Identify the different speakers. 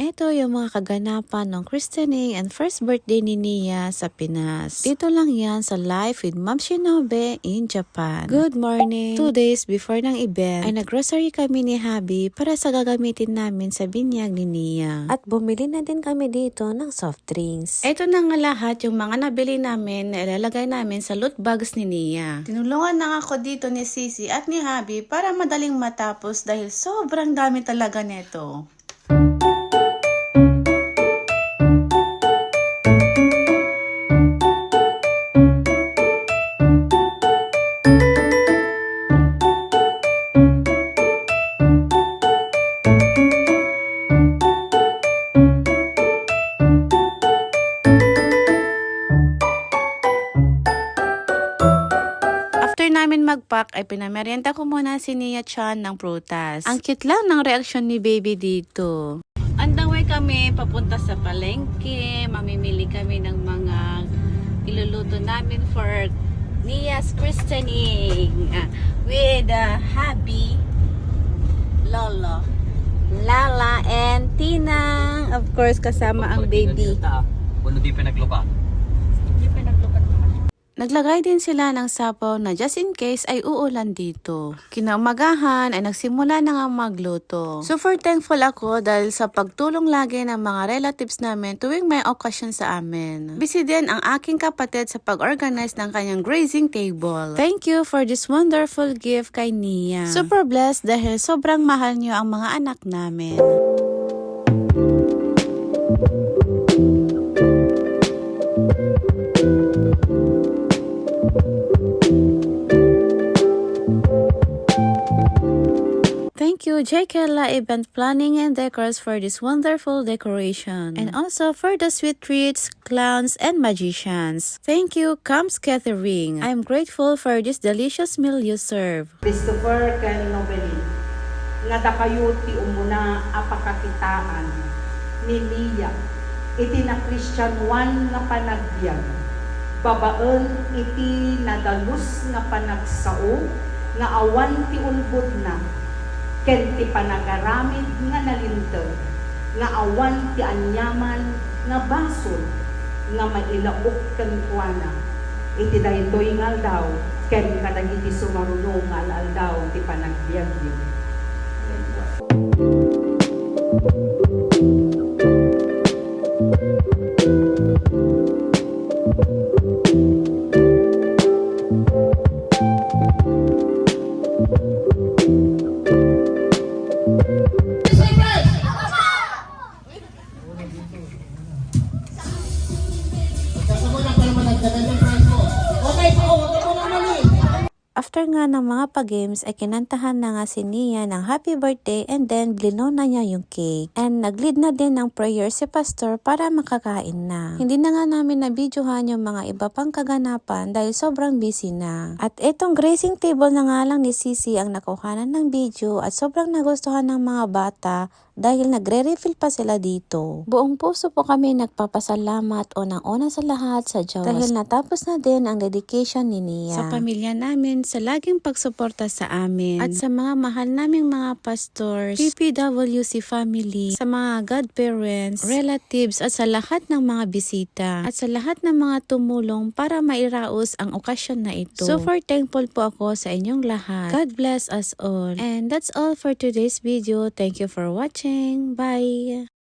Speaker 1: Ito yung mga kaganapan ng christening and first birthday ni Nia sa Pinas. Dito lang yan sa Life with Ma'am Shinobe in Japan. Good morning! 2 days before ng event ay nag-grocery kami ni Habi para sa gagamitin namin sa binyag ni Nia. At bumili na din kami dito ng soft drinks. Ito na nga lahat yung mga nabili namin na ilalagay namin sa loot bags ni Nia. Tinulungan na ako dito ni Sisi at ni Habi para madaling matapos dahil sobrang dami talaga neto. Namin mag-pack ay pinamerienda ko muna si Nia Chan ng prutas. Ang cute lang ng reaksyon ni baby dito. On the way kami papunta sa palengke. Mamimili kami ng mga iluluto namin for Nia's christening with Habi, Lolo, Lala, and Tinang. Of course, kasama ang baby.
Speaker 2: Wala di pinaglupa.
Speaker 1: Naglagay din sila ng sapaw na just in case ay uulan dito. Kinaumagahan ay nagsimula na nga magluto. Super thankful ako dahil sa pagtulong lagi ng mga relatives namin tuwing may okasyon sa amin. Busy din ang aking kapatid sa pag-organize ng kanyang grazing table. Thank you for this wonderful gift kay Nia. Super blessed dahil sobrang mahal niyo ang mga anak namin. Thank you, J. Kella Event Planning and Decors for this wonderful decoration. And also for the sweet treats, clowns, and magicians. Thank you, Camps Catering. I'm grateful for this delicious meal you serve.
Speaker 3: Christopher Ken Nobelin, nga da kayo ti umuna apakakitaan ni Nia, iti na Christian one nga panagbiag, babaen iti nadalus nga panagsao, nga awan ti ulbod na, ken ti panagaramid nga nalintag, nga awan ti anyaman nga basol, nga mailaok ken kuana, iti daytoy nga aldaw, ken kadagiti sumarunong nga aldaw ti panagbiag yu.
Speaker 1: After nga ng mga pag-games ay kinantahan na nga si Nia ng happy birthday and then blino na niya yung cake. And nag-lead na din ng prayer si pastor para makakain na. Hindi na nga namin na-videohan yung mga iba pang kaganapan dahil sobrang busy na. At itong grazing table na nga lang ni Sisi ang nakuhanan ng video at sobrang nagustuhan ng mga bata dahil nagre-refill pa sila dito. Buong puso po kami nagpapasalamat una sa lahat sa Diyos dahil natapos na din ang dedication ni Nia. Sa pamilya namin, sa laging pagsuporta sa amin at sa mga mahal naming mga pastors, PPWC family, sa mga godparents, relatives at sa lahat ng mga bisita at sa lahat ng mga tumulong para mairaos ang okasyon na ito. Super thankful po ako sa inyong lahat. God bless us all. And that's all for today's video. Thank you for watching. Bye!